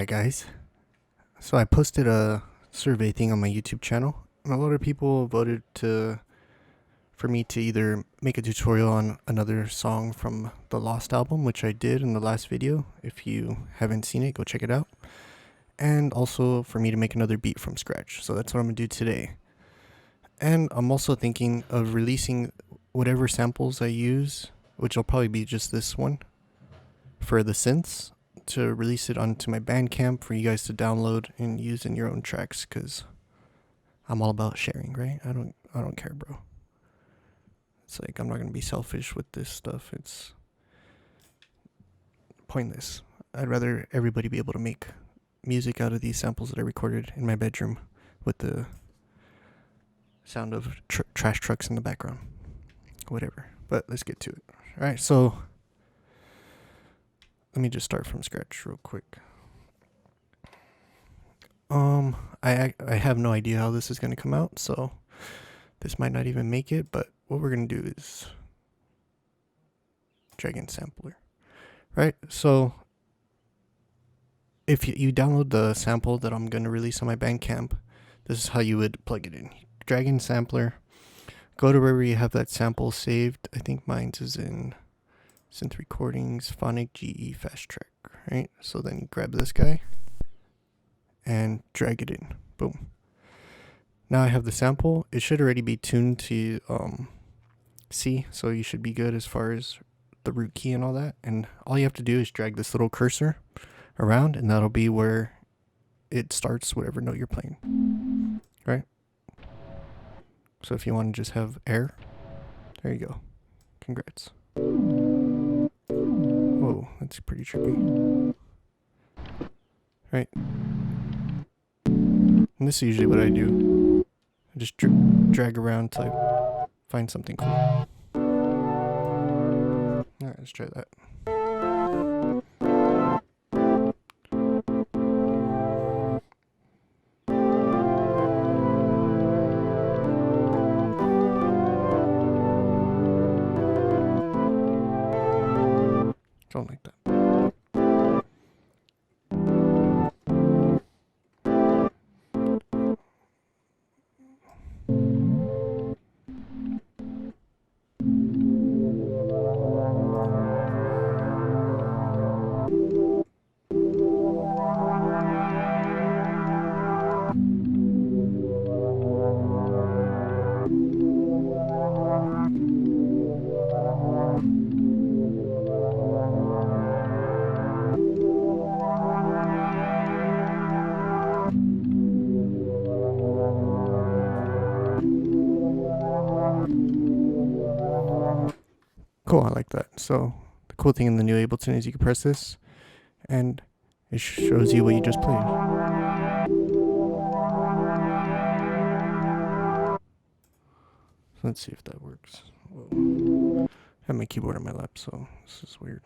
Alright guys, so I posted a survey thing on my YouTube channel, and a lot of people voted for me to either make a tutorial on another song from the Lost album, which I did in the last video. If you haven't seen it, go check it out. And also for me to make another beat from scratch, so that's what I'm going to do today. And I'm also thinking of releasing whatever samples I use, which will probably be just this one, for the synths, to release it onto my Bandcamp for you guys to download and use in your own tracks, because I'm all about sharing, right? I don't care, bro. It's like, I'm not going to be selfish with this stuff. It's pointless. I'd rather everybody be able to make music out of these samples that I recorded in my bedroom with the sound of trash trucks in the background. Whatever. But let's get to it. Alright, so let me just start from scratch real quick. I have no idea how this is going to come out, so this might not even make it, but what we're going to do is drag in sampler. Right, so if you download the sample that I'm going to release on my Bandcamp, this is how you would plug it in. Drag in sampler, go to wherever you have that sample saved. I think mine's is in Synth Recordings, Phonic GE Fast Track, right? So then you grab this guy and drag it in. Boom. Now I have the sample. It should already be tuned to C, so you should be good as far as the root key and all that. And all you have to do is drag this little cursor around, and that'll be where it starts whatever note you're playing, right? So if you want to just have air, there you go. Congrats. Whoa, that's pretty trippy. Right. And this is usually what I do. I just drag around till I find something cool. Alright, let's try that. Don't like that. Cool, I like that. So the cool thing in the new Ableton is you can press this and it shows you what you just played. So let's see if that works. Whoa. I have my keyboard on my lap, so this is weird.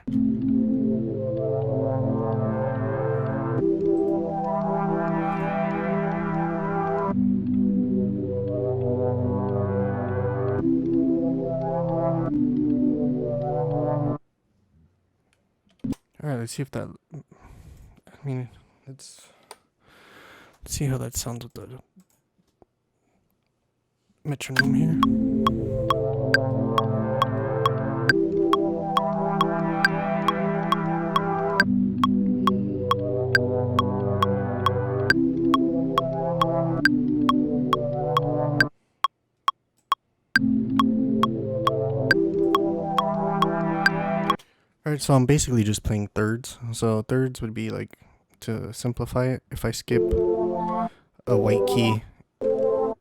Alright, let's see if that, let's see how that sounds with the metronome here. Alright, so I'm basically just playing thirds. So thirds would be like, to simplify it, if I skip a white key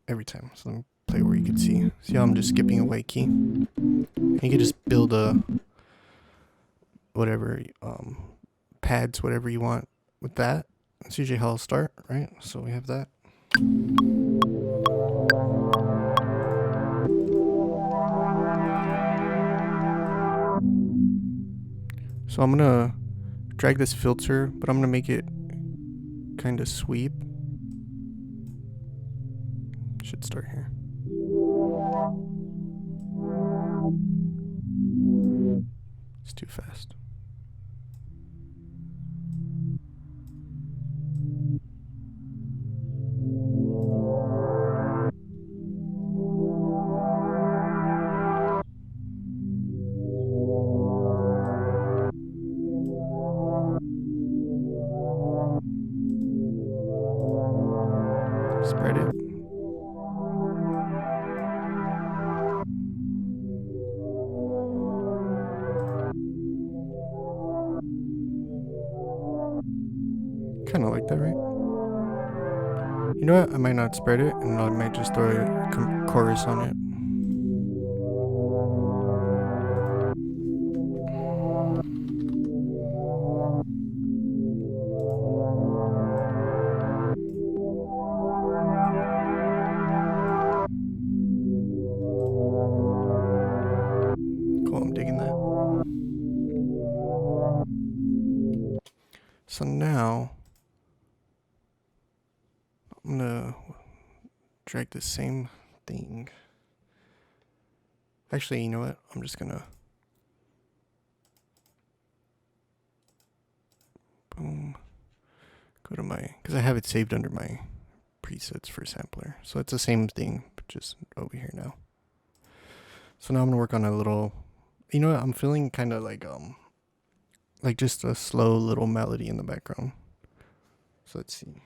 every time. So let me play where you can see. See how I'm just skipping a white key? And you can just build a whatever pads, whatever you want with that. That's usually how I'll start, right? So we have that. So I'm gonna drag this filter, but I'm gonna make it kind of sweep. Should start here. It's too fast. that right? You know what? I might not spread it, and I might just throw a chorus on it. Cool, I'm digging that. So now I'm gonna drag the same thing. Actually, you know what? I'm just gonna boom, go to my, because I have it saved under my presets for sampler. So it's the same thing, but just over here now. So now I'm gonna work on a little, you know what? I'm feeling kind of like just a slow little melody in the background. So let's see.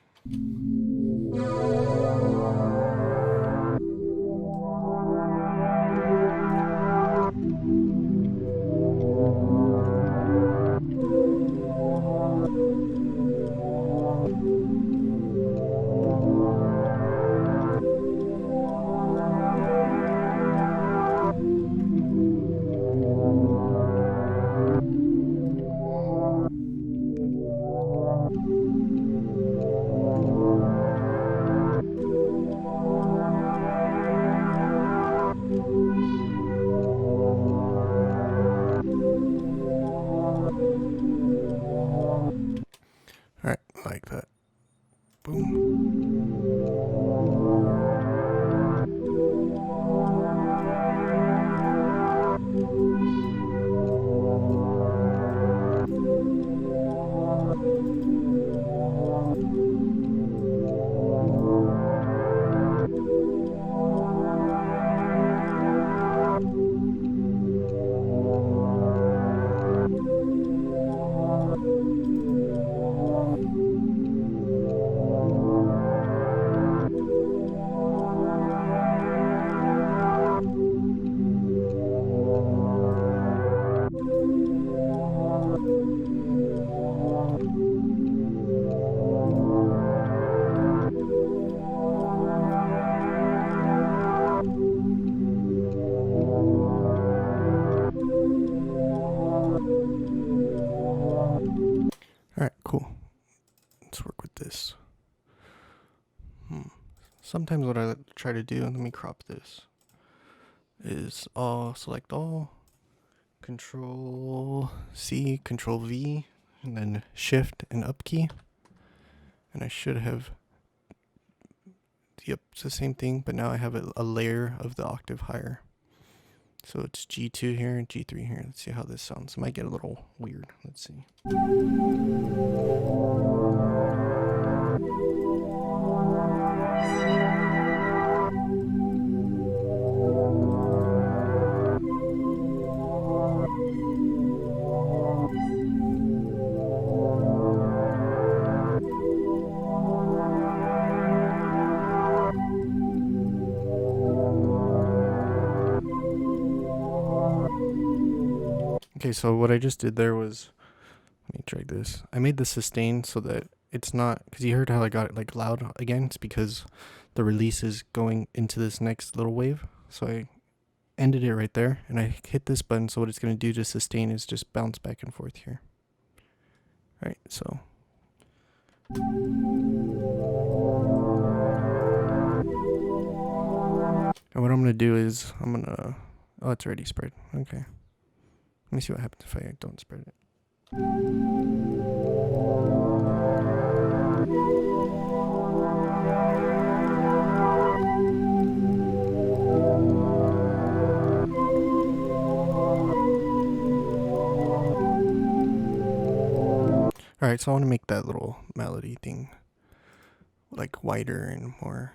Alright, like that. Boom. Alright, cool. Let's work with this. Sometimes what I try to do, let me crop this, is select all, Control C, Control V, and then Shift and up key. And I should have, yep, it's the same thing, but now I have a layer of the octave higher. So it's G2 here and G3 here. Let's see how this sounds. It might get a little weird. Let's see. Okay, so what I just did there was, let me drag this. I made the sustain so that it's not, because you heard how I got it like loud again. It's because the release is going into this next little wave. So I ended it right there, and I hit this button. So what it's going to do to sustain is just bounce back and forth here. All right, so. And what I'm going to do is, I'm going to, oh, it's already spread. Okay. Let me see what happens if I don't spread it. Alright, so I want to make that little melody thing like wider and more.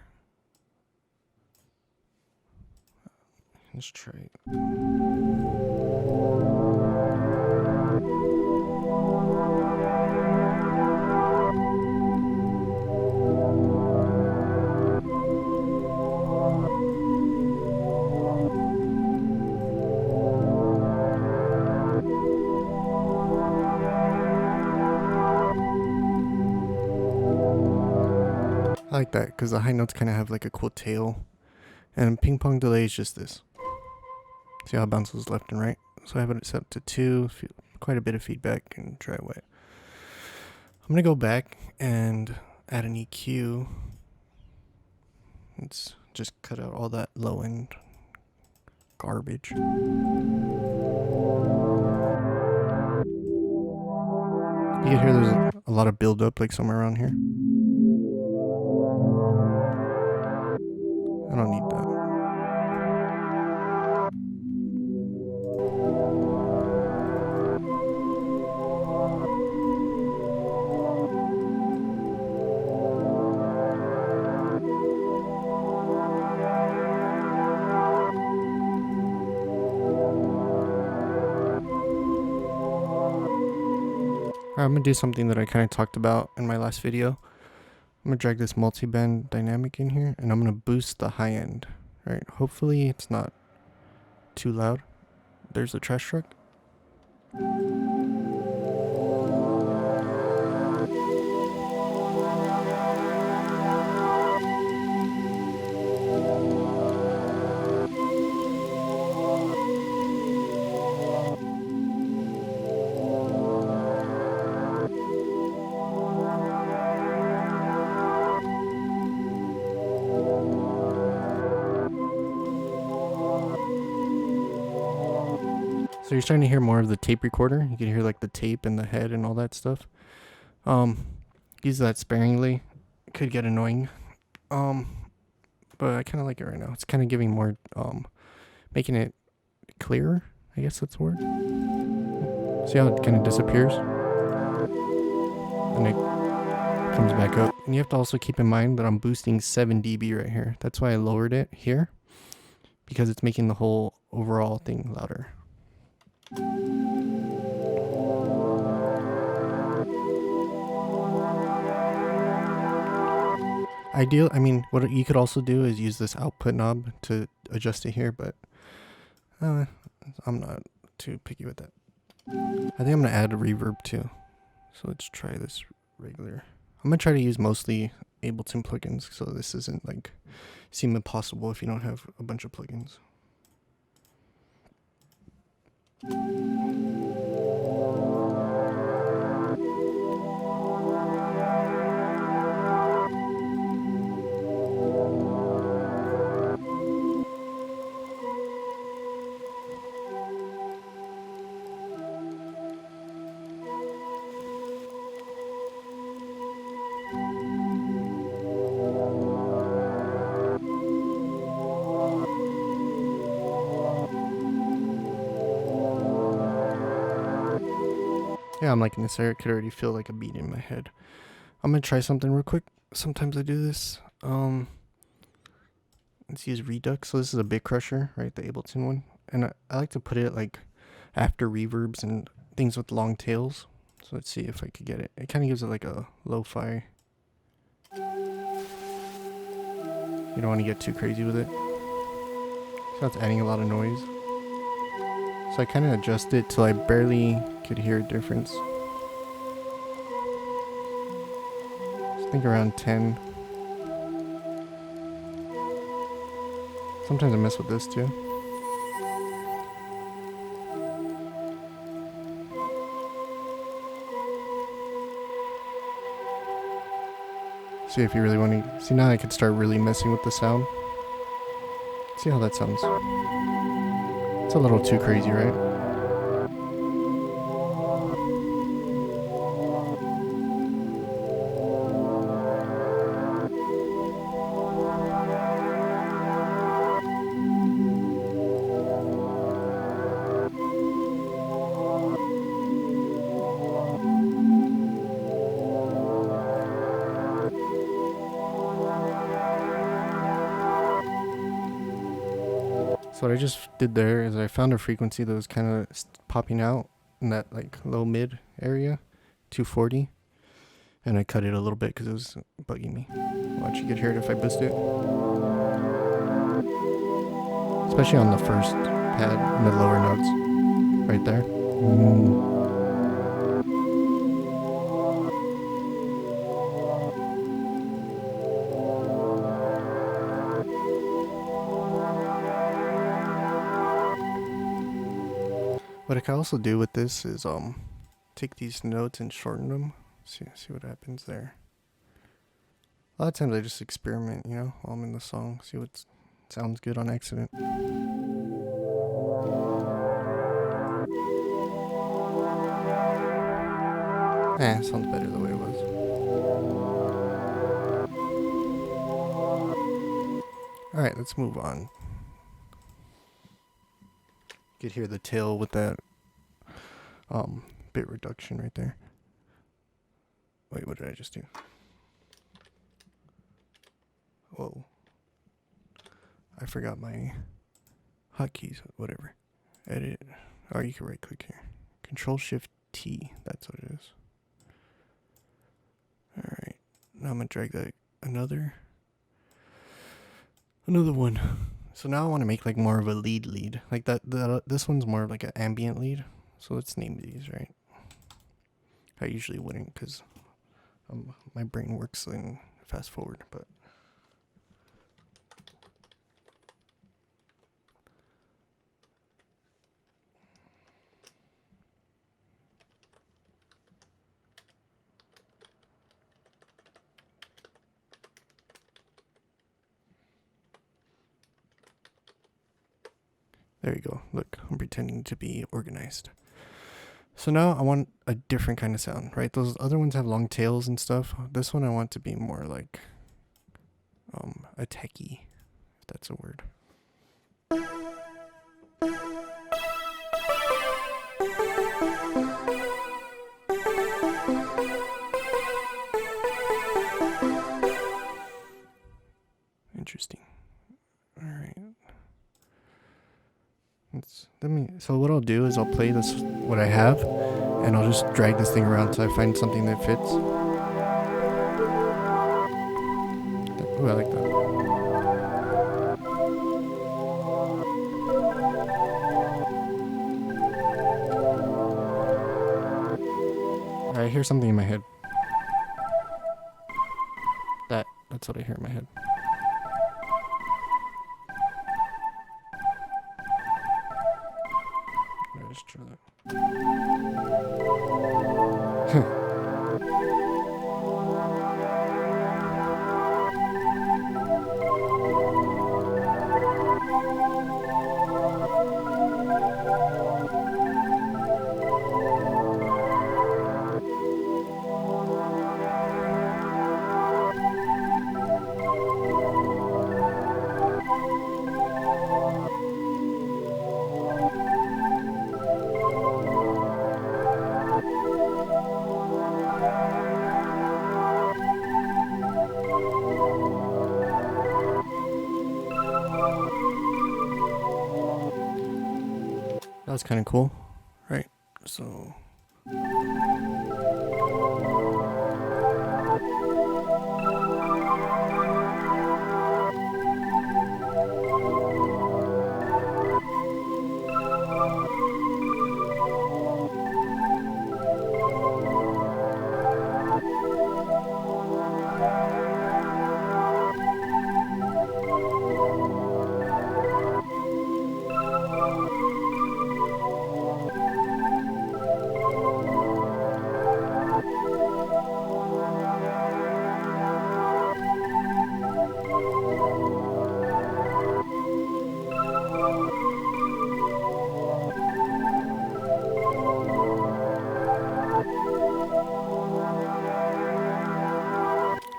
Let's try it. like that because the high notes kind of have like a cool tail, and ping pong delay is just this. See how it bounces left and right? So I have it set to 2, quite a bit of feedback, and try away. I'm gonna go back and add an EQ. Let's just cut out all that low end garbage. You can hear there's a lot of build up like somewhere around here. I don't need that. I'm gonna do something that I kind of talked about in my last video. I'm gonna drag this multi-band dynamic in here, and I'm gonna boost the high end. Right? Hopefully it's not too loud. There's the trash truck. So you're starting to hear more of the tape recorder. You can hear like the tape and the head and all that stuff. Use that sparingly. It could get annoying. But I kind of like it right now. It's kind of giving more, making it clearer. I guess that's the word. See how it kind of disappears? And it comes back up. And you have to also keep in mind that I'm boosting 7 dB right here. That's why I lowered it here, because it's making the whole overall thing louder. I mean, what you could also do is use this output knob to adjust it here, but I'm not too picky with that. I think I'm gonna add a reverb too. So let's try this regular. I'm gonna try to use mostly Ableton plugins, so this isn't like seem impossible if you don't have a bunch of plugins. Yeah, I'm liking this here. I could already feel like a beat in my head. I'm gonna try something real quick. Sometimes I do this. Let's use Redux. So this is a bit crusher, right? The Ableton one. And I like to put it like after reverbs and things with long tails. So let's see if I could get it. It kind of gives it like a lo-fi. You don't want to get too crazy with it. So it's adding a lot of noise. So I kind of adjust it till I barely could hear a difference. I think around 10. Sometimes I mess with this too. See if you really want to. See, now I could start really messing with the sound. See how that sounds. It's a little too crazy, right? So what I just did there is I found a frequency that was kind of popping out in that like low mid area, 240, and I cut it a little bit because it was bugging me. Watch, you could hear it if I boost it, especially on the first pad in the lower notes, right there. What I can also do with this is take these notes and shorten them. See what happens there. A lot of times I just experiment, you know, while I'm in the song, see what sounds good on accident. It sounds better the way it was. Alright, let's move on. You could hear the tail with that bit reduction right there. Wait, what did I just do? Whoa. I forgot my hotkeys, whatever. Edit. Oh, you can right click here. Control Shift T, that's what it is. Alright, now I'm gonna drag that another one. So now I want to make like more of a lead. Like this one's more of like an ambient lead. So let's name these, right? I usually wouldn't because my brain works in fast forward, but there you go. Look, I'm pretending to be organized. So now I want a different kind of sound, right? Those other ones have long tails and stuff. This one I want to be more like a techie, if that's a word. Interesting. All right. So what I'll do is I'll play this, what I have, and I'll just drag this thing around till I find something that fits. Oh, I like that. I hear something in my head. That's what I hear in my head. Let's try that. That was kind of cool, right?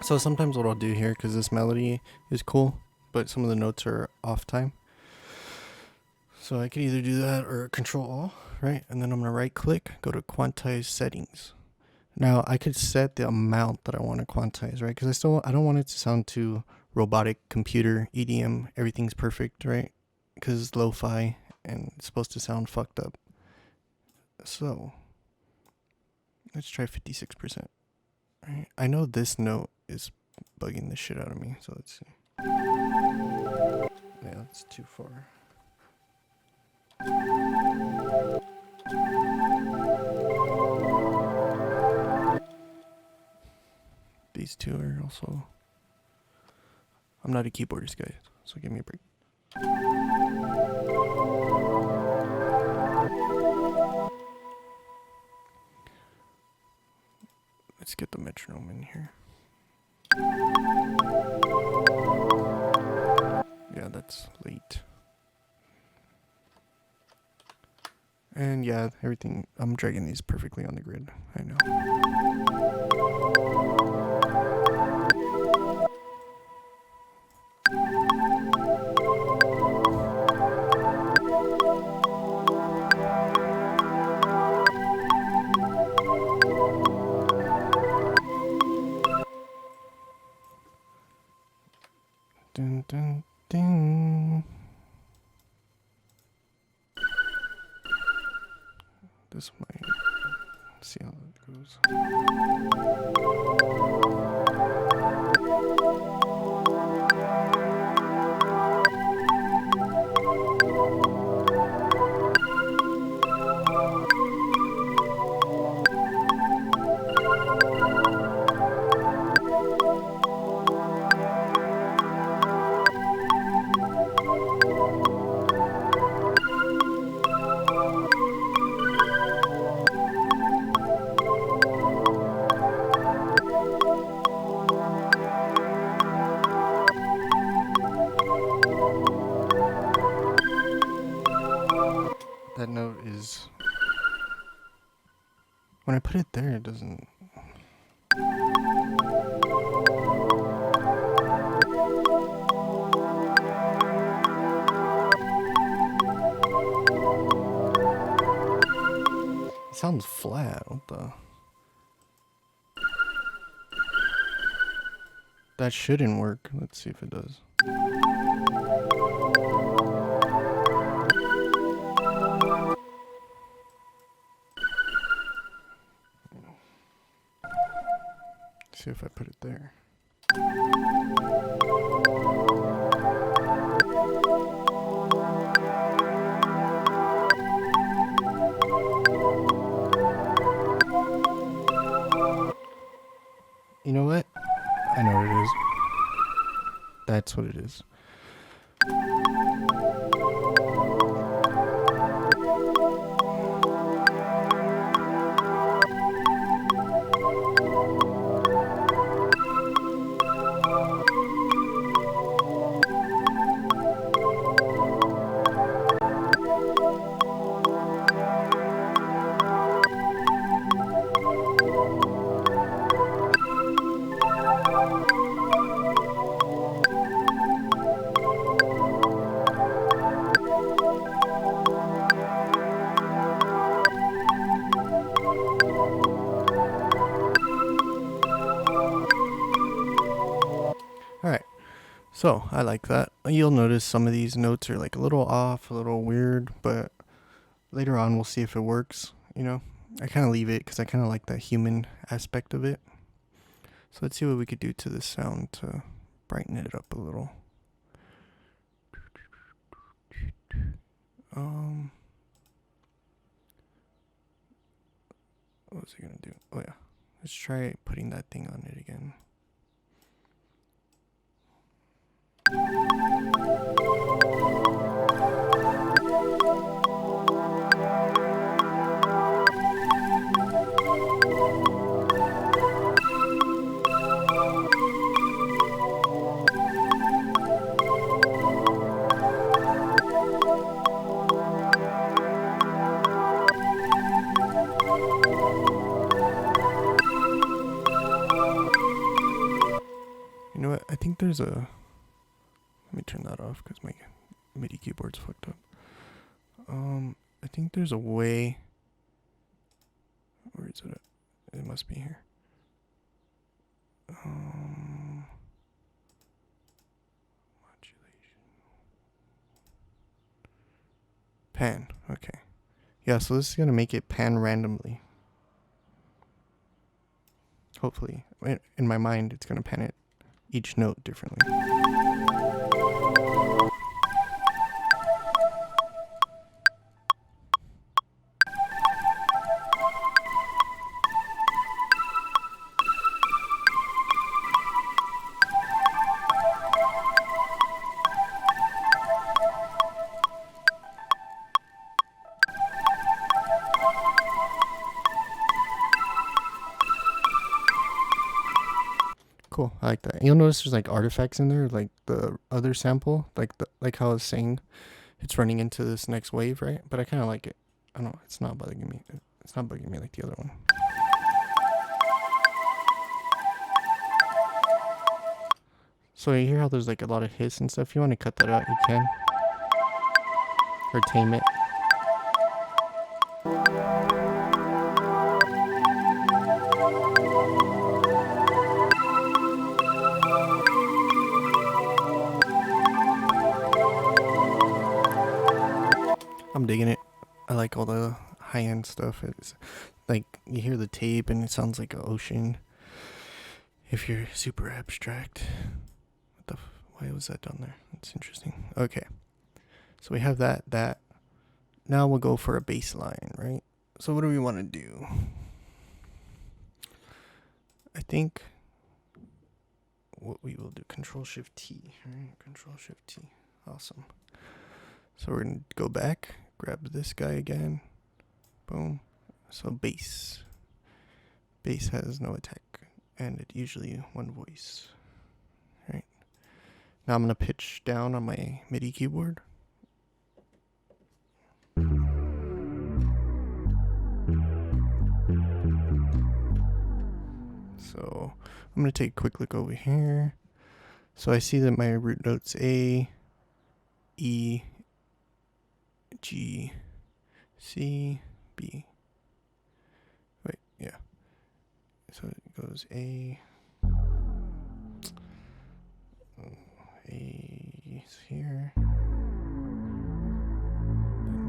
So sometimes what I'll do here, because this melody is cool, but some of the notes are off time. So I could either do that or Control All, right? And then I'm gonna right click, go to Quantize Settings. Now I could set the amount that I want to quantize, right? Because I don't want it to sound too robotic, computer, EDM, everything's perfect, right? Because it's lo-fi and it's supposed to sound fucked up. So let's try 56%. Right? I know this note is bugging the shit out of me, so let's see. Yeah, that's too far. These two are also... I'm not a keyboardist, guys, so give me a break. get the metronome in here. Yeah, that's late. And yeah, everything, I'm dragging these perfectly on the grid. I know. Dun, dun, dun. This might see how that goes. That note is, when I put it there, it doesn't. It sounds flat. What the? That shouldn't work. Let's see if it does. See if I put it there. You know what? I know what it is. That's what it is. Alright, so I like that. You'll notice some of these notes are like a little off, a little weird, but later on we'll see if it works, you know? I kind of leave it because I kind of like that human aspect of it. So let's see what we could do to this sound to brighten it up a little. What was I gonna do? Oh yeah, let's try putting that thing on it again. You know what? I think there's a. Let me turn that off because my MIDI keyboard's fucked up. I think there's a way. Where is it at? It must be here. Modulation. Pan. Okay. Yeah, so this is gonna make it pan randomly. Hopefully, in my mind, it's gonna pan it each note differently. Cool. I like that. You'll notice there's like artifacts in there, like the other sample, like how I was saying, it's running into this next wave, right? But I kind of like it. I don't know. It's not bugging me. It's not bugging me like the other one. So you hear how there's like a lot of hiss and stuff? If you want to cut that out, you can. Or tame it. I'm digging it. I like all the high-end stuff. It's like you hear the tape and it sounds like an ocean. If you're super abstract. Why was that down there? That's interesting. Okay. So we have that. Now we'll go for a bass line, right? So what do we want to do? I think what we will do, Control-Shift-T, right? Control-Shift-T. Awesome. So we're going to go back, grab this guy again. Boom. So bass. Bass has no attack, and it usually one voice. Right. Now I'm going to pitch down on my MIDI keyboard. So I'm going to take a quick look over here. So I see that my root notes A, E, G, C, B. Wait, yeah. So it goes A is here. Then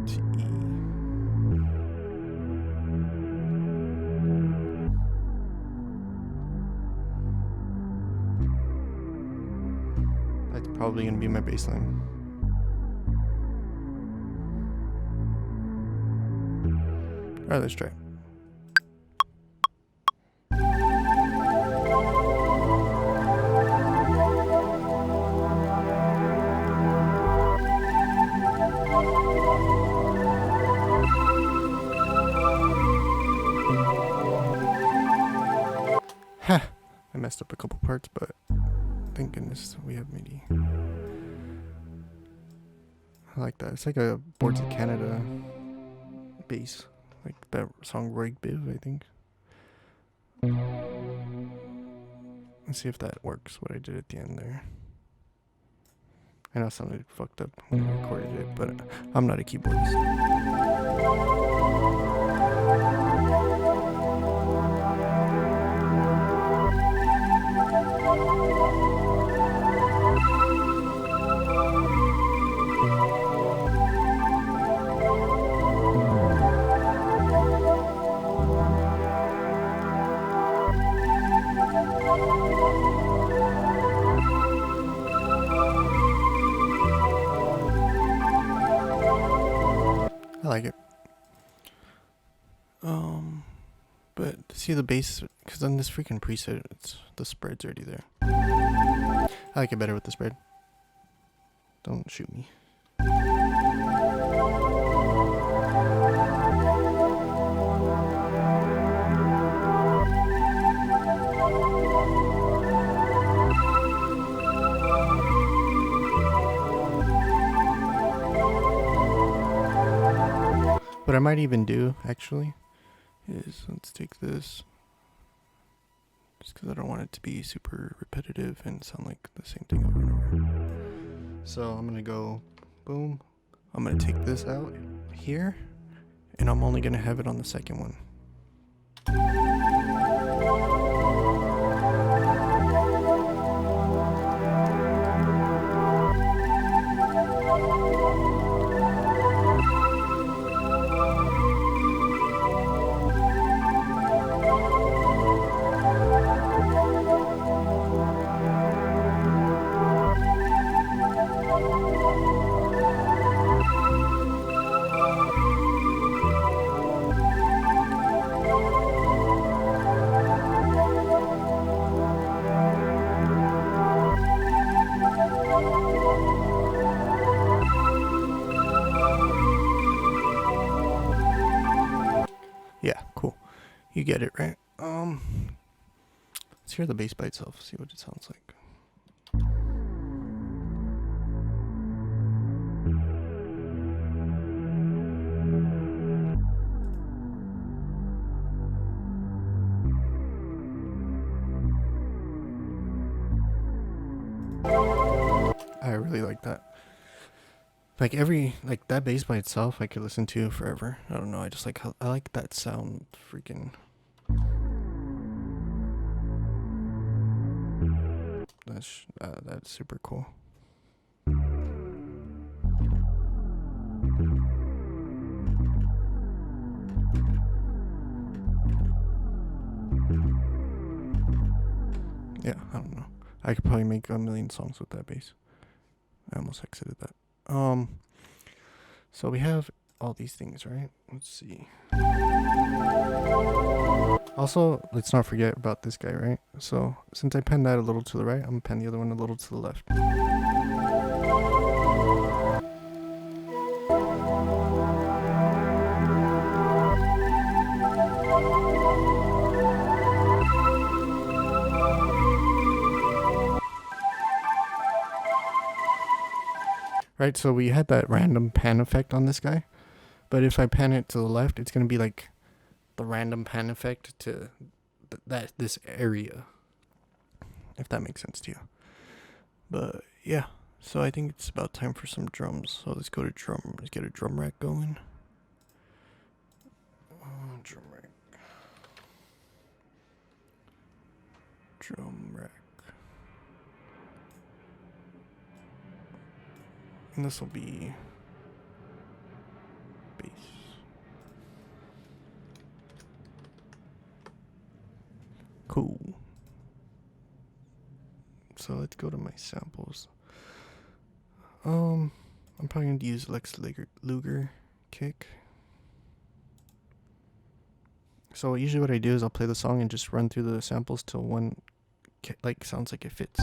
to E. That's probably going to be my bass line. Alright, let's try it. Ha! I messed up a couple parts, but thank goodness we have MIDI. I like that. It's like a Boards of Canada bass. Like that song Roy Biv, I think. Let's see if that works, what I did at the end there. I know it sounded fucked up when I recorded it, but I'm not a keyboardist. I like it. But see the bass, because on this freaking preset, the spread's already there. I like it better with the spread. Don't shoot me. What I might even do, actually, is let's take this, just because I don't want it to be super repetitive and sound like the same thing over and over. So I'm going to go, boom, I'm going to take this out here, and I'm only going to have it on the second one. Yeah, cool. You get it, right? Let's hear the bass by itself, see what it sounds like. I really like that. Like that bass by itself I could listen to forever. I don't know, I just like I like that sound freaking. That's super cool. Yeah, I don't know. I could probably make a million songs with that bass. I almost exited that. So we have all these things, right? Let's see. Also, let's not forget about this guy, right? So since I penned that a little to the right, I'm gonna pen the other one a little to the left. Right, so we had that random pan effect on this guy, but if I pan it to the left, it's gonna be like the random pan effect to this area, if that makes sense to you. But yeah, so I think it's about time for some drums. So let's go to drum. Let's get a drum rack going. Drum rack. Drum rack. And this will be bass. Cool. So let's go to my samples. I'm probably going to use Lex Luger kick. So usually what I do is I'll play the song and just run through the samples till one like sounds like it fits.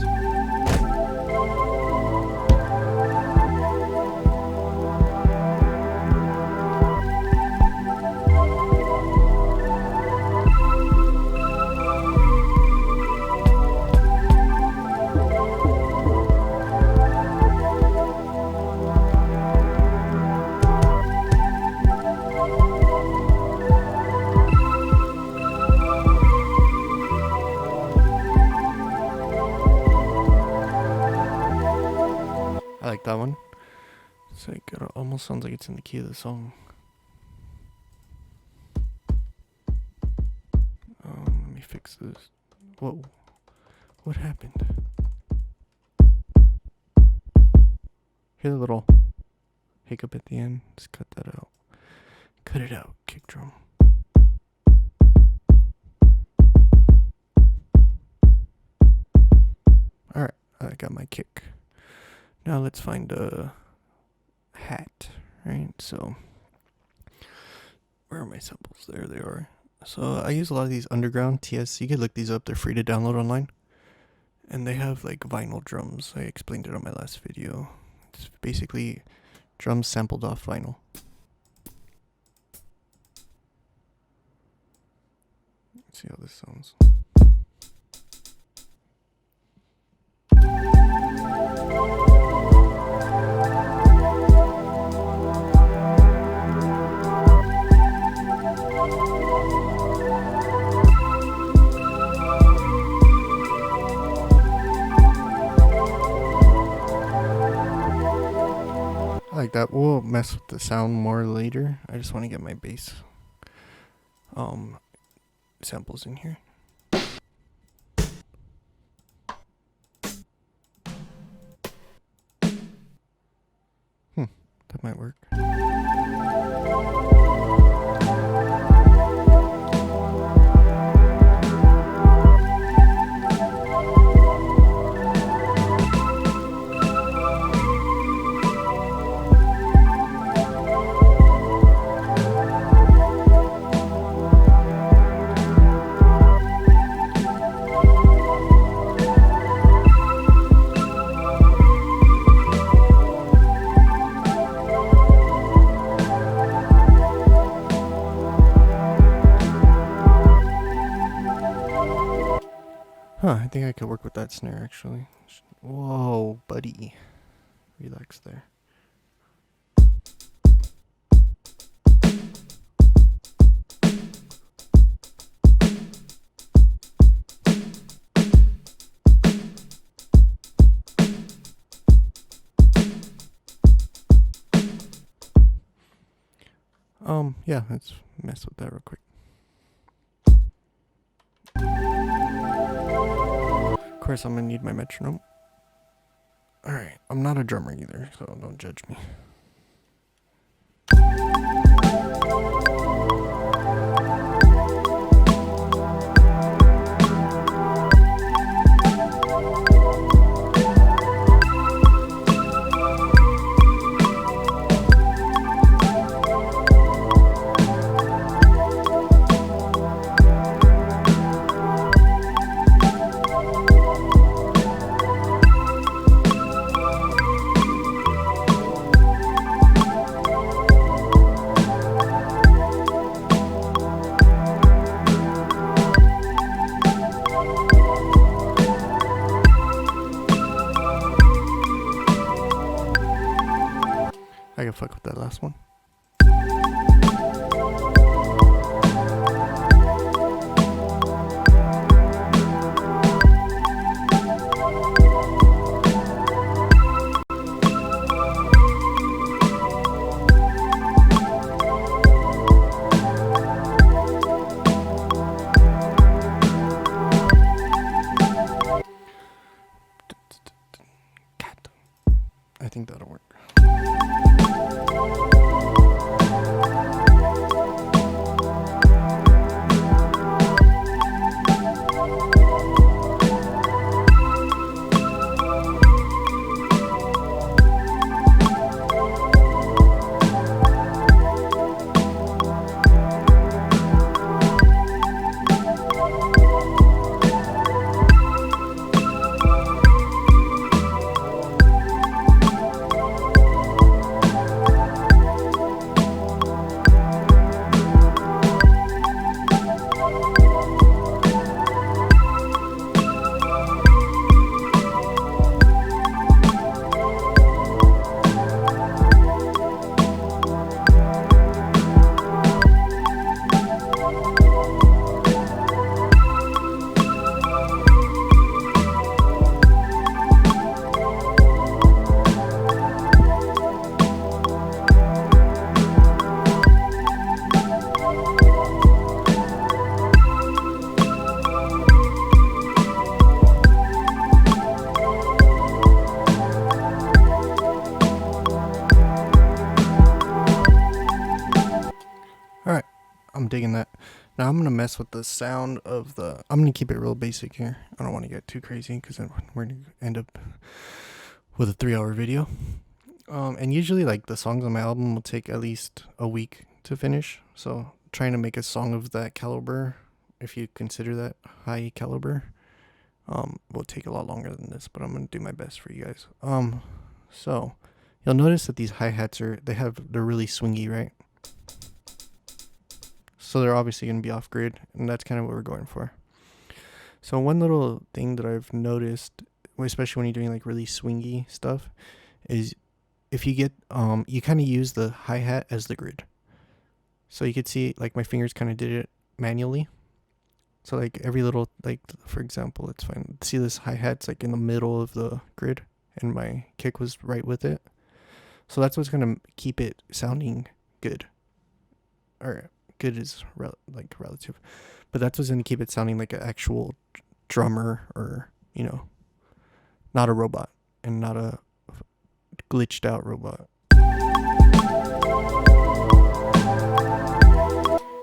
I like that one. It's like it almost sounds like it's in the key of the song. Let me fix this. Whoa, what happened? Hear the little hiccup at the end. Just cut that out. Cut it out. Kick drum. All right, I got my kick. Now let's find a hat, right? So, where are my samples? There they are. So I use a lot of these underground TS. You can look these up. They're free to download online. And they have like vinyl drums. I explained it on my last video. It's basically drums sampled off vinyl. Let's see how this sounds. I like that. We'll mess with the sound more later. I just want to get my bass samples in here. That might work. I think I could work with that snare actually. Whoa, buddy. Relax there. Yeah, let's mess with that real quick. Of course, I'm gonna need my metronome. Alright, I'm not a drummer either, so don't judge me. I can fuck with that last one. I think that'll work. Alright, I'm digging that. Now I'm going to mess with the sound of the... I'm going to keep it real basic here. I don't want to get too crazy because we're going to end up with a 3-hour video. And usually like the songs on my album will take at least a week to finish. So trying to make a song of that caliber, if you consider that high caliber, will take a lot longer than this. But I'm going to do my best for you guys. So you'll notice that these hi-hats they're really swingy, right? So they're obviously going to be off grid, and that's kind of what we're going for. So one little thing that I've noticed, especially when you're doing like really swingy stuff, is if you get, you kind of use the hi-hat as the grid. So you could see like my fingers kind of did it manually. So like every little, like for example, let's find, see this hi-hat's like in the middle of the grid, and my kick was right with it. So that's what's going to keep it sounding good. Or good is relative, but that's what's going to keep it sounding like an actual drummer, or not a robot, and not a glitched out robot.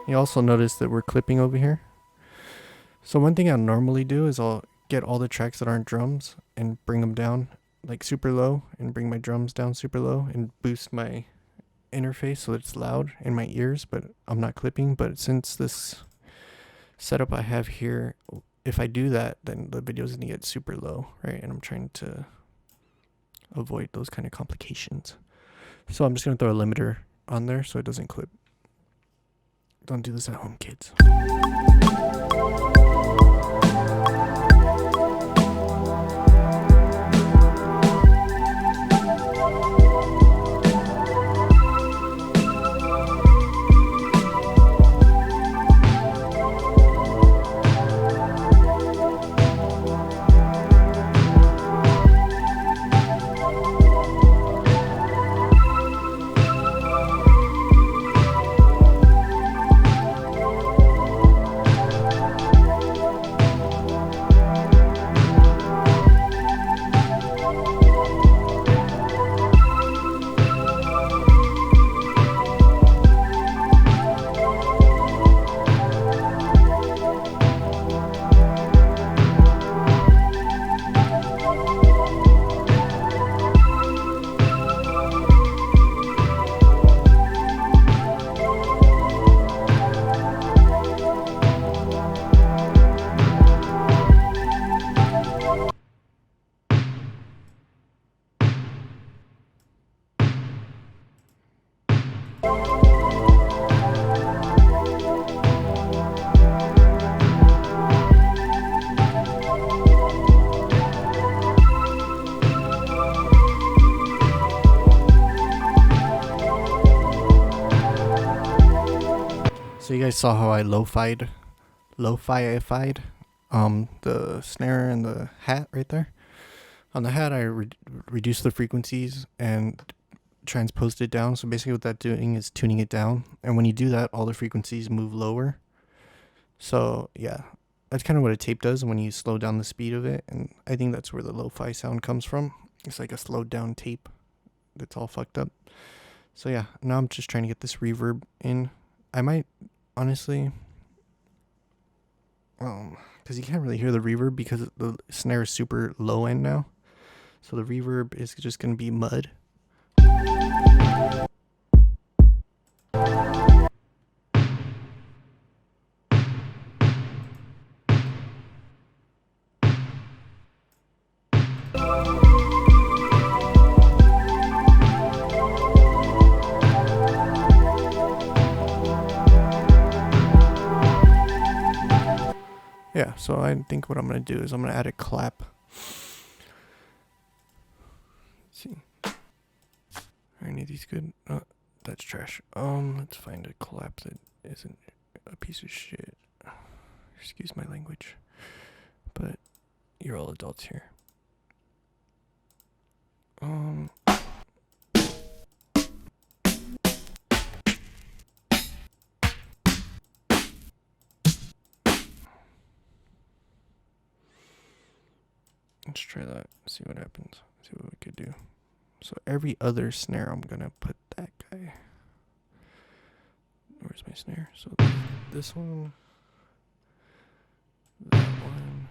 You also notice that we're clipping over here. So one thing I normally do is I'll get all the tracks that aren't drums and bring them down like super low, and bring my drums down super low, and boost my interface so it's loud in my ears, but I'm not clipping. But since this setup I have here, if I do that, then the video is going to get super low, right? And I'm trying to avoid those kind of complications. So I'm just going to throw a limiter on there so it doesn't clip. Don't do this at home, kids. So you guys saw how I lo-fied the snare and the hat right there. On the hat, I reduced the frequencies and transposed it down. So basically what that's doing is tuning it down. And when you do that, all the frequencies move lower. So yeah, that's kind of what a tape does when you slow down the speed of it. And I think that's where the lo-fi sound comes from. It's like a slowed down tape that's all fucked up. So yeah, now I'm just trying to get this reverb in. I might, honestly, because you can't really hear the reverb because the snare is super low end now. So the reverb is just going to be mud. Yeah, so I think what I'm going to do is I'm going to add a clap. Let's see. Are any of these good? That's trash. Let's find a clap that isn't a piece of shit. Excuse my language. But you're all adults here. Let's try that. See what happens. See what we could do. So every other snare, I'm gonna put that guy. Where's my snare? So this one, that one,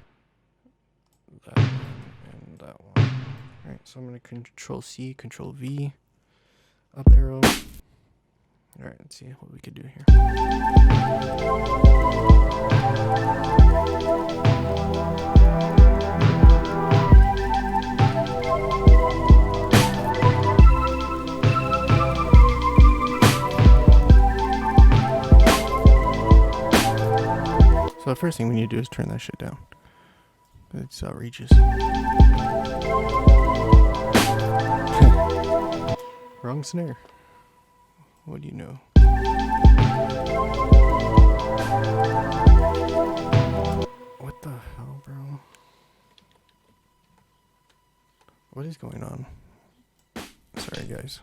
and that one. All right. So I'm gonna Control C, Control V, up arrow. All right. Let's see what we could do here. So the first thing we need to do is turn that shit down. It's outrageous. Wrong snare. What do you know? What the hell, bro? What is going on? Sorry, guys.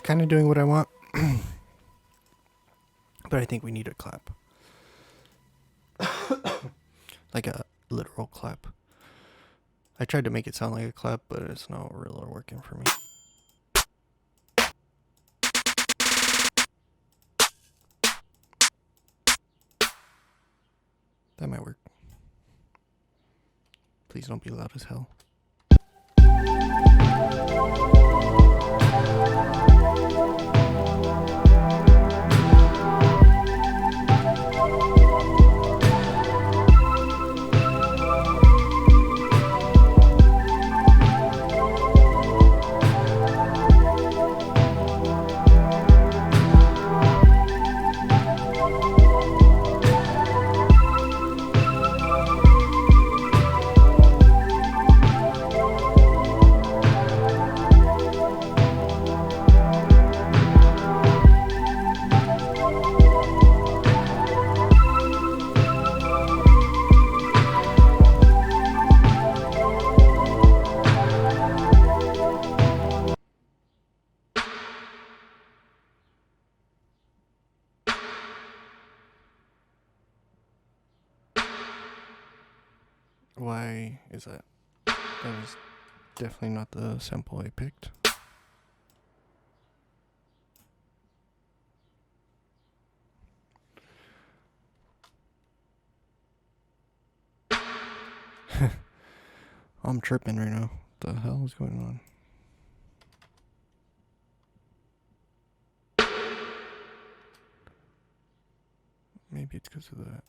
Kind of doing what I want, but I think we need a clap. Like a literal clap. I tried to make it sound like a clap, but it's not really working for me. That might work. Please don't be loud as hell. Why is that? That was definitely not the sample I picked. I'm tripping right now. What the hell is going on? Maybe it's because of that.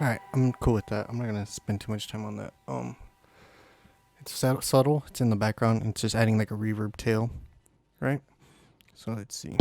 Alright, I'm cool with that. I'm not gonna spend too much time on that. It's subtle, it's in the background, and it's just adding like a reverb tail, right? So let's see.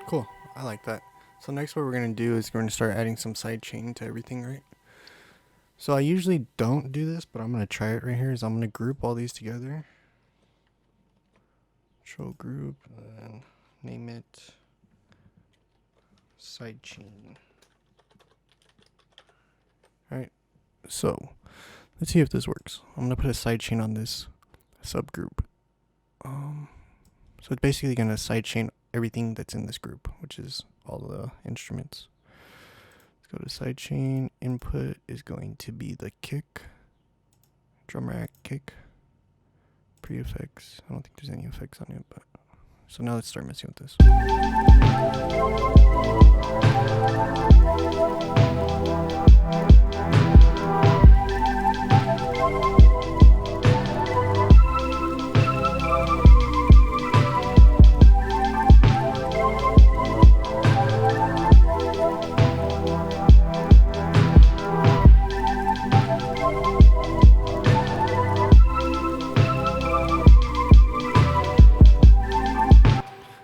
Cool, I like that. So next what we're going to do is we're going to start adding some sidechain to everything, right? So I usually don't do this, but I'm going to try it right here. Is I'm going to group all these together. Control group, and name it sidechain. Alright, so let's see if this works. I'm going to put a sidechain on this subgroup. So it's basically going to sidechain everything that's in this group, which is all the instruments. Let's go to sidechain. Input is going to be the kick, drum rack, kick, pre-effects. I don't think there's any effects on it, but so now let's start messing with this.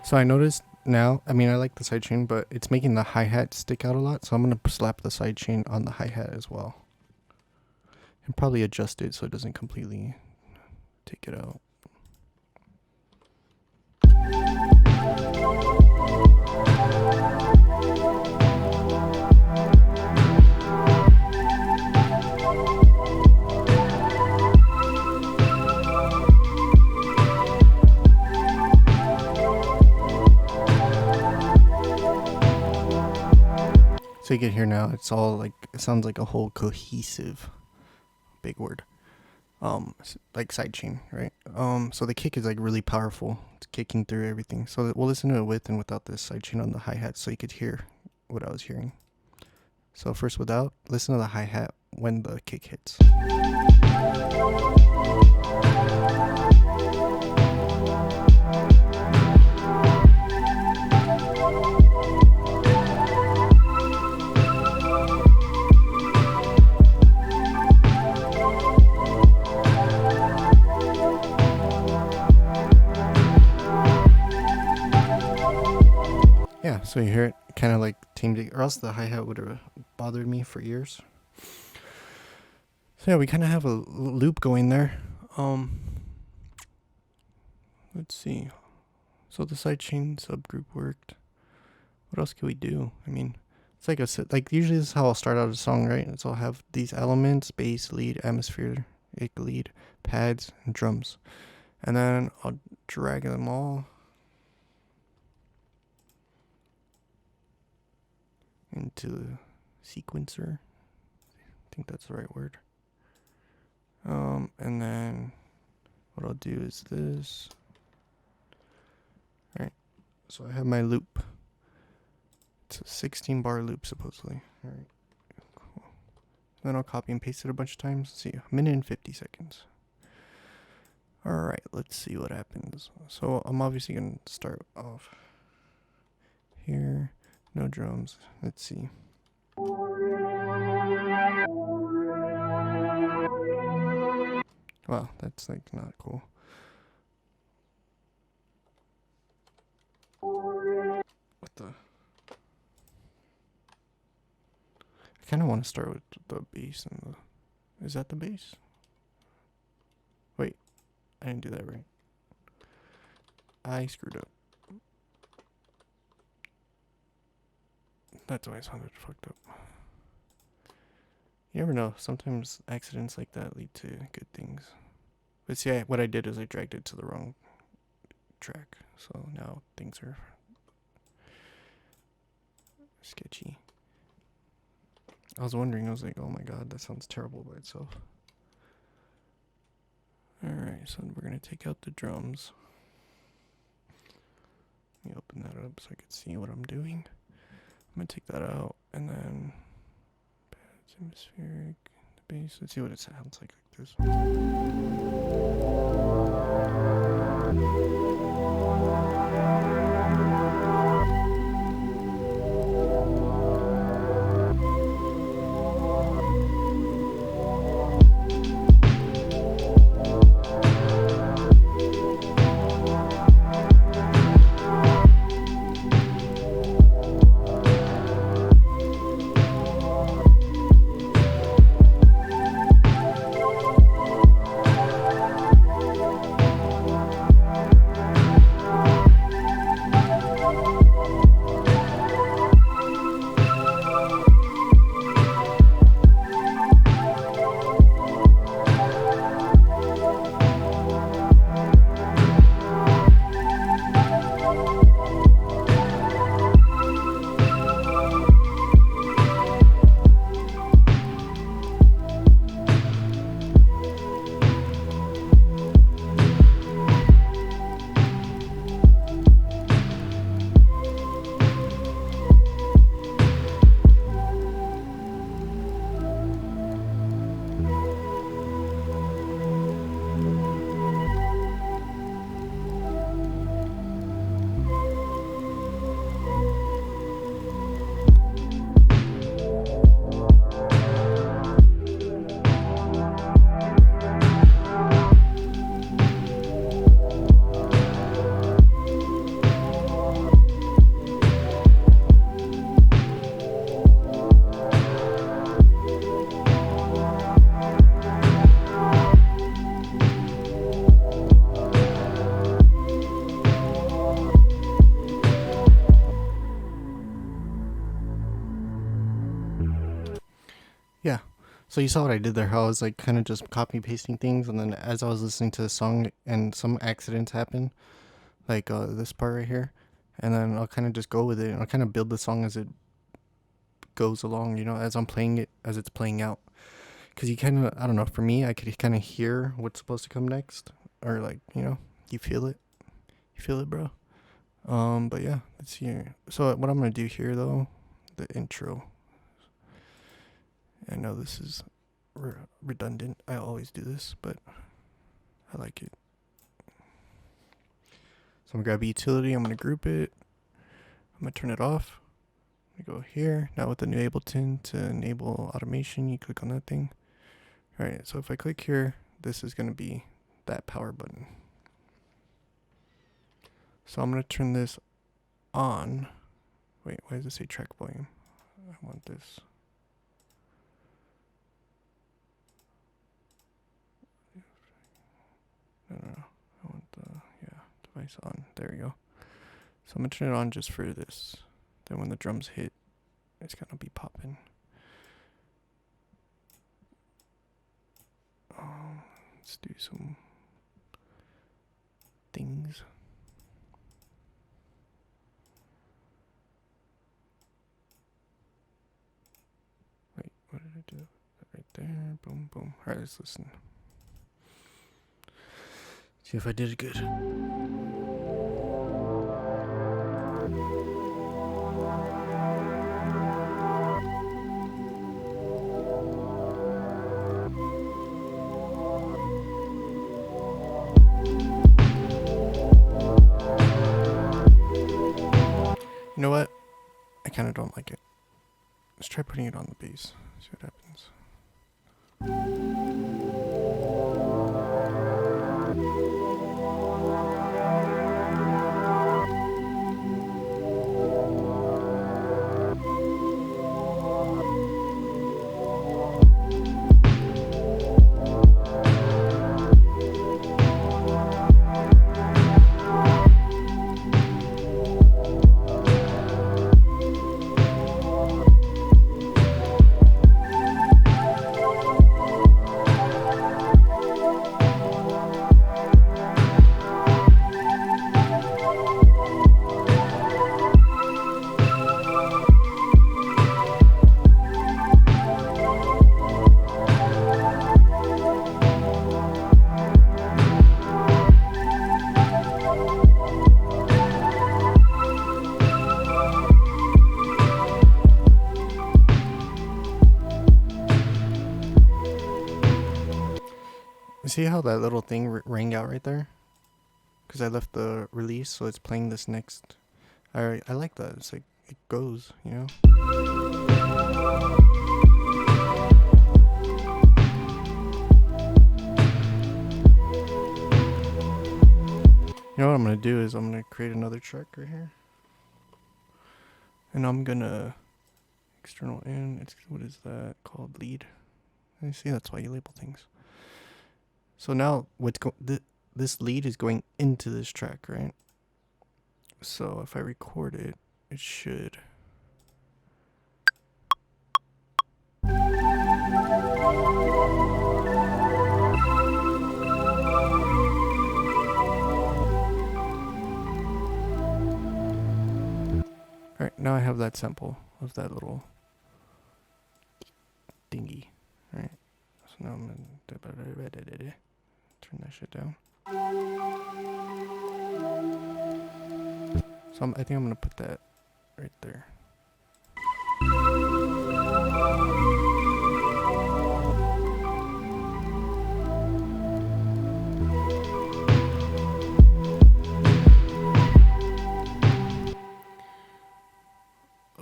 So I noticed now, I mean, I like the sidechain, but it's making the hi-hat stick out a lot. So I'm going to slap the sidechain on the hi-hat as well. And probably adjust it so it doesn't completely take it out. So you can hear now, it's all like, it sounds like a whole cohesive, big word, like sidechain, right? So the kick is like really powerful. It's kicking through everything. So we'll listen to it with and without this sidechain on the hi-hat so you could hear what I was hearing. So first without, listen to the hi-hat when the kick hits. Yeah, so you hear it kind of like tamed it, or else the hi-hat would have bothered me for years. So yeah, we kind of have a loop going there. Let's see. So the sidechain subgroup worked. What else can we do? I mean, it's like like usually this is how I'll start out a song, right? So I'll have these elements: bass, lead, atmosphere, lead, pads, and drums, and then I'll drag them all into the sequencer. think that's the right word. And then what I'll do is this. Alright, so I have my loop. It's a 16 bar loop supposedly. Alright, cool. Then I'll copy and paste it a bunch of times. Let's see, a minute and 50 seconds. Alright, let's see what happens. So I'm obviously going to start off here. No drums. Let's see. Wow, that's like not cool. What the? I kind of want to start with the bass and the... Is that the bass? Wait, I didn't do that right. I screwed up. That's why it sounded fucked up. You never know. Sometimes accidents like that lead to good things. But see, what I did is I dragged it to the wrong track. So now things are sketchy. I was wondering, I was like, oh my god, that sounds terrible by itself. Alright, so we're going to take out the drums. Let me open that up so I can see what I'm doing. I'm going to take that out, and then pads, hemispheric, the bass. Let's see what it sounds like this. Yeah. So you saw what I did there, how I was like kind of just copy pasting things, and then as I was listening to the song and some accidents happen, like this part right here, and then I'll kind of just go with it, and I'll kind of build the song as it goes along, you know, as I'm playing it, as it's playing out. Because you kind of, I don't know, for me, I could kind of hear what's supposed to come next, or like, you know, you feel it. You feel it, bro. But yeah, let's see here. So what I'm going to do here, though, the intro. I know this is redundant. I always do this, but I like it. So I'm going to grab a utility. I'm going to group it. I'm going to turn it off. I'm going to go here. Now with the new Ableton, to enable automation, you click on that thing. All right, so if I click here, this is going to be that power button. So I'm going to turn this on. Wait, why does it say track volume? I want this. No. I want the, device on. There we go. So I'm going to turn it on just for this. Then when the drums hit, it's going to be popping. Let's do some things. Wait, what did I do? Right there. Boom, boom. Alright, let's listen. See if I did it good. You know what? I kind of don't like it. Let's try putting it on the bass. See what happens. See how that little thing rang out right there? Because I left the release, so it's playing this next. I like that. It's like, it goes, you know? You know what I'm going to do is I'm going to create another track right here. And I'm going to external in. It's, what is that called? Lead. You see, that's why you label things. So now what's this lead is going into this track, right? So if I record it, it should. Alright, now I have that sample of that little dingy. Alright, so now I'm gonna turn that shit down. So I think I'm gonna put that right there.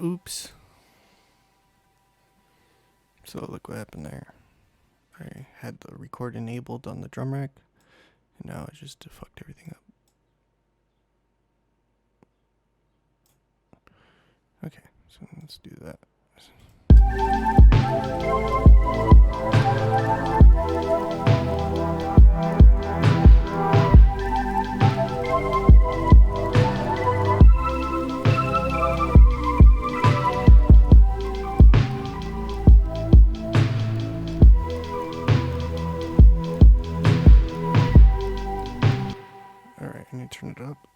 Oops. So look what happened there. I had the record enabled on the drum rack, and now I just fucked everything up. Okay, so let's do that. Alright, I need to turn it up.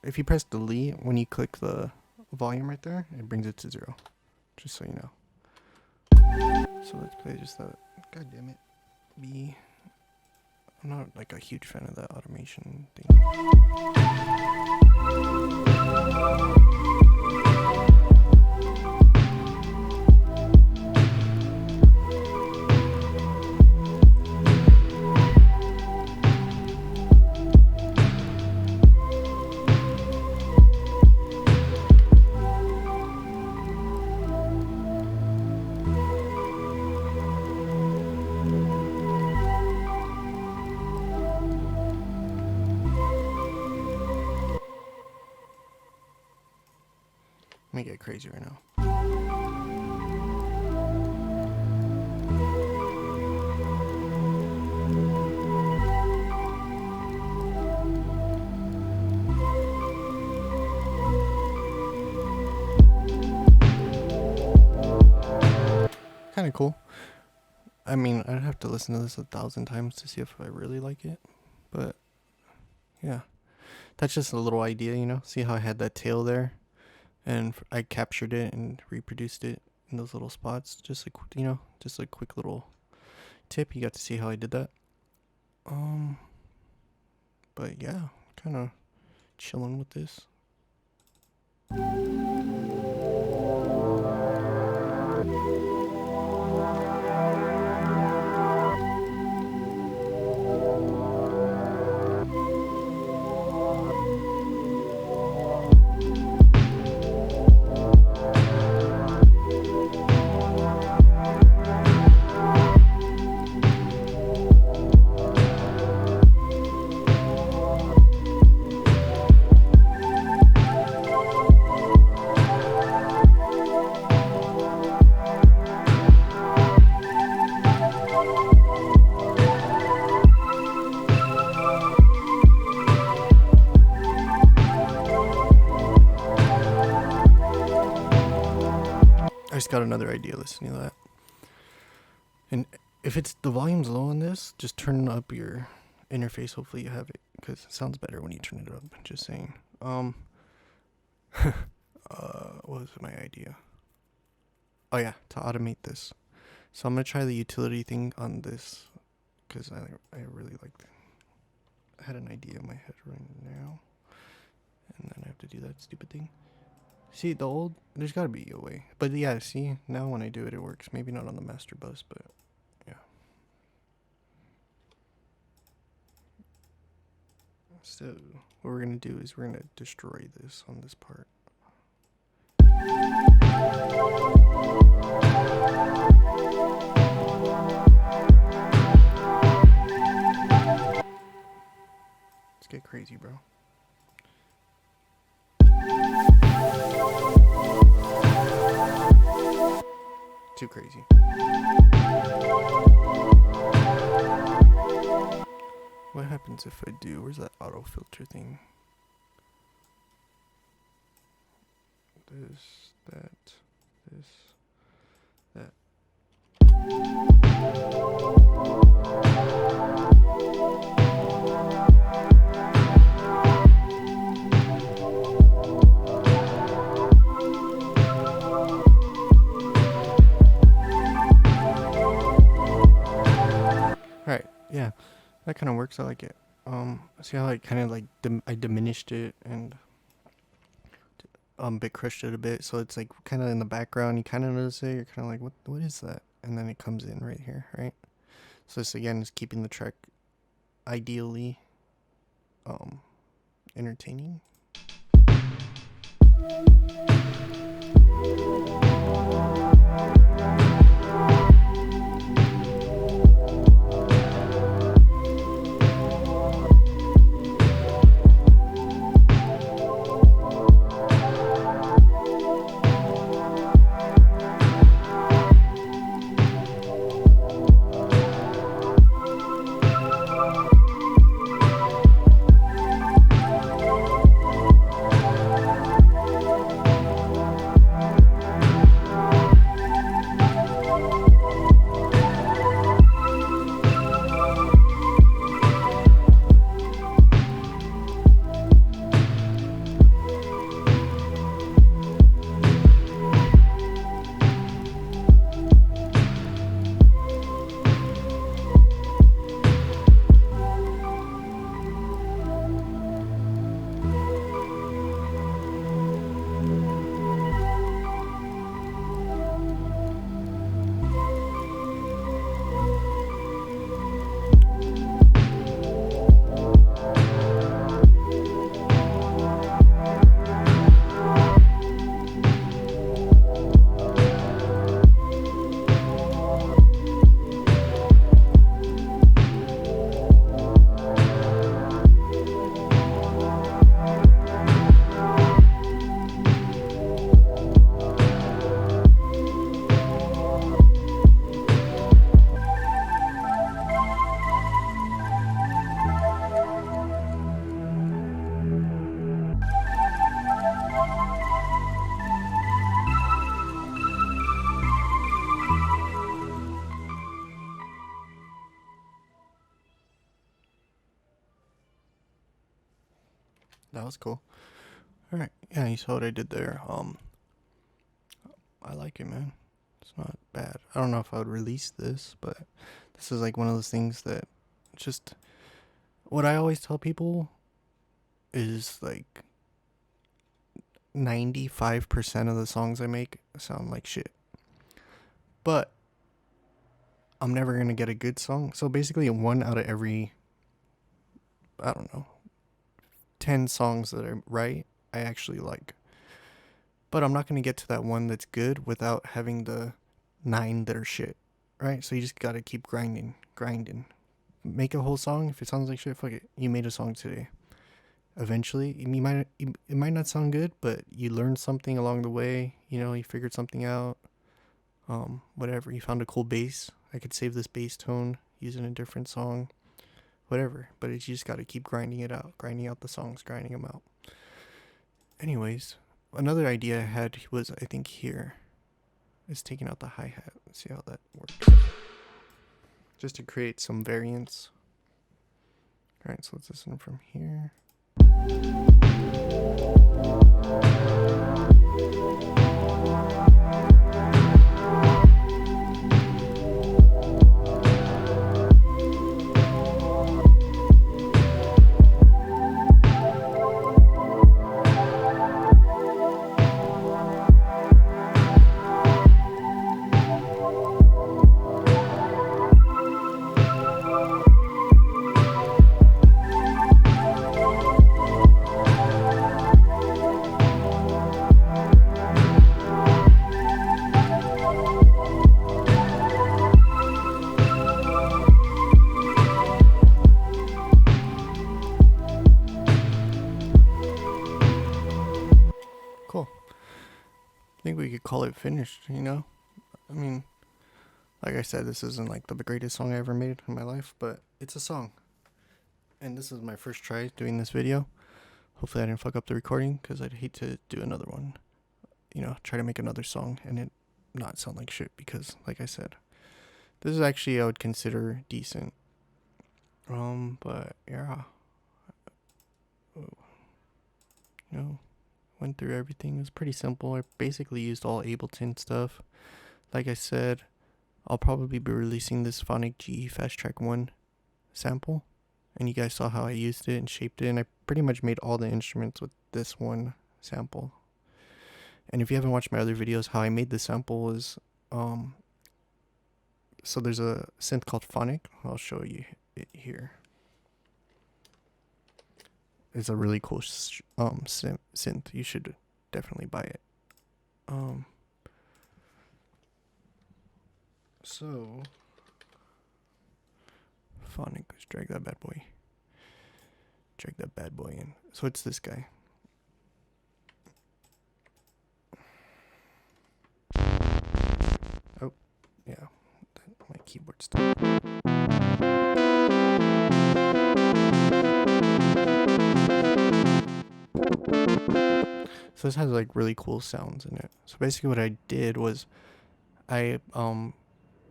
If you press delete, when you click the volume right there, it brings it to 0. Just so you know. So let's play just that. God damn it. B. I'm not like a huge fan of that automation thing. Let me get crazy right now. Kind of cool. I mean, I'd have to listen to this 1,000 times to see if I really like it. But, yeah. That's just a little idea, you know? See how I had that tail there? And I captured it and reproduced it in those little spots. Just just a quick little tip. You got to see how I did that. But yeah, kind of chilling with this. I just got another idea listening to that. And if it's the volume's low on this, just turn up your interface. Hopefully you have it, because it sounds better when you turn it up. Just saying. What was my idea? Oh yeah, to automate this. So I'm gonna try the utility thing on this, because I really like that. I had an idea in my head right now, and then I have to do that stupid thing. See, there's gotta be a way. But yeah, see, now when I do it, it works. Maybe not on the master bus, but yeah. So, what we're gonna do is we're gonna destroy this on this part. Let's get crazy, bro. Too crazy. What happens if I do? Where's that auto filter thing? This, that, this, that. Alright, yeah, that kind of works. I like it. See how I kind of like I diminished it and bit crushed it a bit, so it's like kind of in the background. You kind of notice it. You're kind of like, what is that? And then it comes in right here, right? So this again is keeping the track ideally entertaining. That was cool. All right, yeah, you saw what I did there. I like it, man. It's not bad. I don't know if I would release this, but this is like one of those things that just, what I always tell people is like 95% of the songs I make sound like shit. But I'm never going to get a good song. So basically, one out of every, I don't know, 10 songs that I write, I actually like. But I'm not going to get to that one that's good without having the 9 that are shit, right? So you just got to keep grinding. Make a whole song. If it sounds like shit, fuck it. You made a song today. Eventually, it might not sound good, but you learned something along the way. You know, you figured something out. Whatever. You found a cool bass. I could save this bass tone, use it in a different song. Whatever. But you just got to keep grinding it out. Grinding out the songs. Grinding them out. Anyways, another idea I had was, I think here, is taking out the hi-hat. Let's see how that works. Just to create some variance. Alright, so let's listen from here. Cool. I think we could call it finished, you know? I mean, like I said, this isn't like the greatest song I ever made in my life, but it's a song. And this is my first try doing this video. Hopefully I didn't fuck up the recording, because I'd hate to do another one. You know, try to make another song and it not sound like shit, because, like I said, this is actually, I would consider decent. But yeah. You know, went through everything. It was pretty simple. I basically used all Ableton stuff. Like I said, I'll probably be releasing this Phonic GE Fast Track 1 sample. And you guys saw how I used it and shaped it. And I pretty much made all the instruments with this one sample. And if you haven't watched my other videos, how I made the sample was, so there's a synth called Phonic. I'll show you it here. It's a really cool synth. You should definitely buy it. So Phonic, let's drag that bad boy. Drag that bad boy in. So it's this guy. Oh, yeah. My keyboard stuff. So this has like really cool sounds in it. So basically what I did was I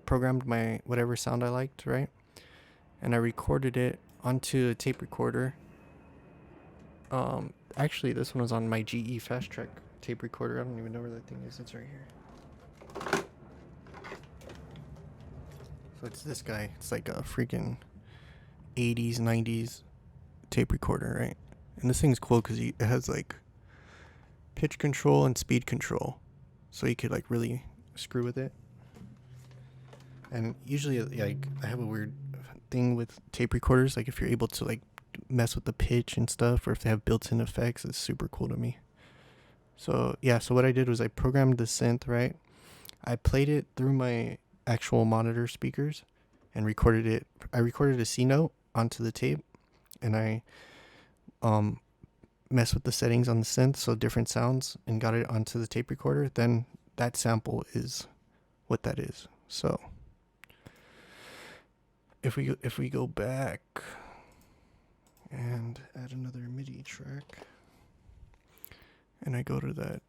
programmed my whatever sound I liked, right? And I recorded it onto a tape recorder. Actually this one was on my GE Fast Track tape recorder. I don't even know where that thing is. It's right here. So it's this guy. It's like a freaking 80s, 90s tape recorder, right? And this thing's cool because it has like pitch control and speed control. So you could like really screw with it. And usually like I have a weird thing with tape recorders. Like if you're able to like mess with the pitch and stuff, or if they have built-in effects, it's super cool to me. So yeah, so what I did was I programmed the synth, right? I played it through my actual monitor speakers and recorded it. I recorded a C note onto the tape, and I messed with the settings on the synth, so different sounds, and got it onto the tape recorder. Then that sample is what that is. So if we go back and add another MIDI track, and I go to that,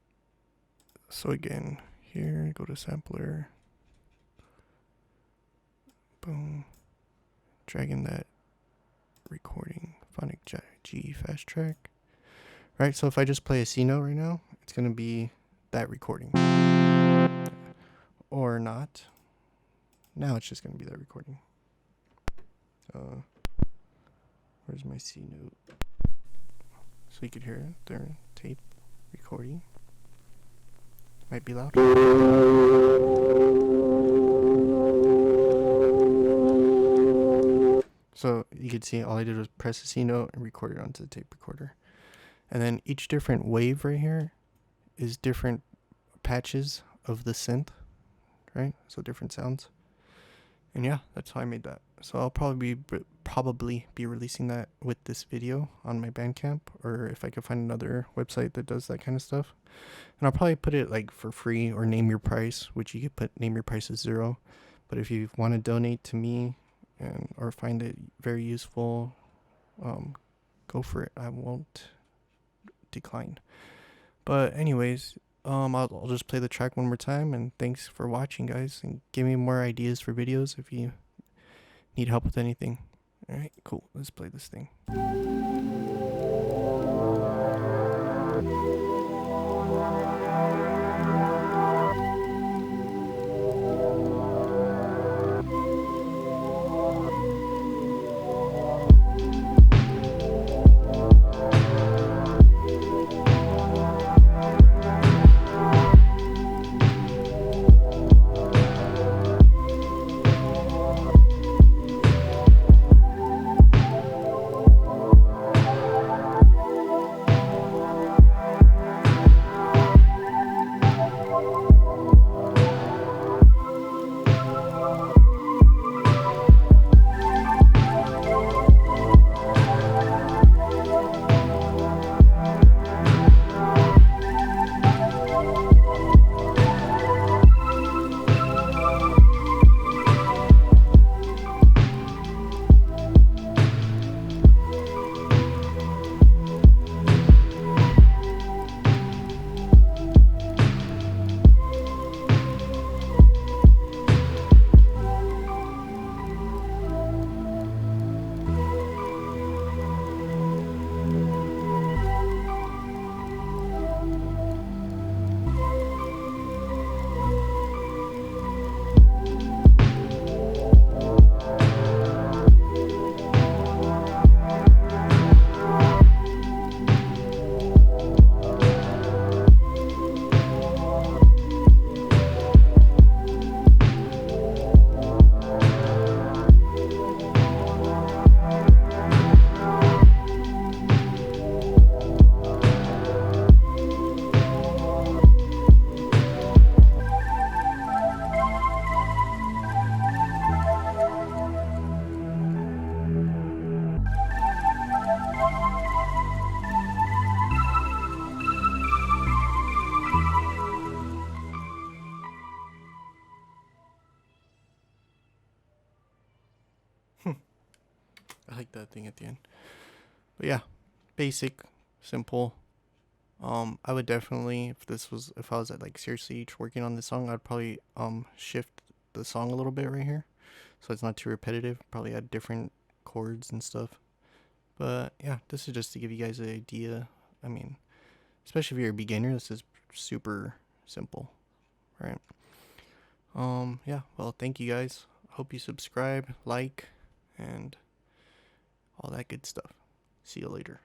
so again here, go to sampler, boom, dragging that recording, Phonic GE Fast Track, right? So if I just play a C note right now, it's gonna be that recording. or not. Now it's just going to be that recording. Where's my C note? So you could hear it. Their tape recording. Might be loud. So you could see all I did was press the C note and record it onto the tape recorder. And then each different wave right here is different patches of the synth, right? So different sounds. And yeah, that's how I made that. So I'll probably be releasing that with this video on my Bandcamp, or if I could find another website that does that kind of stuff. And I'll probably put it like for free or name your price, which you could name your price as $0. But if you want to donate to me or find it very useful, go for it. I won't decline. But anyways, I'll just play the track one more time, and thanks for watching, guys, and give me more ideas for videos if you need help with anything. Alright, cool, let's play this thing. I like that thing at the end. But yeah, basic, simple. I would definitely, if I was like seriously working on this song, I'd probably shift the song a little bit right here, so it's not too repetitive. Probably add different chords and stuff. But yeah, this is just to give you guys an idea. I mean, especially if you're a beginner, this is super simple, right? Yeah. Well, thank you guys. Hope you subscribe, like, and all that good stuff. See you later.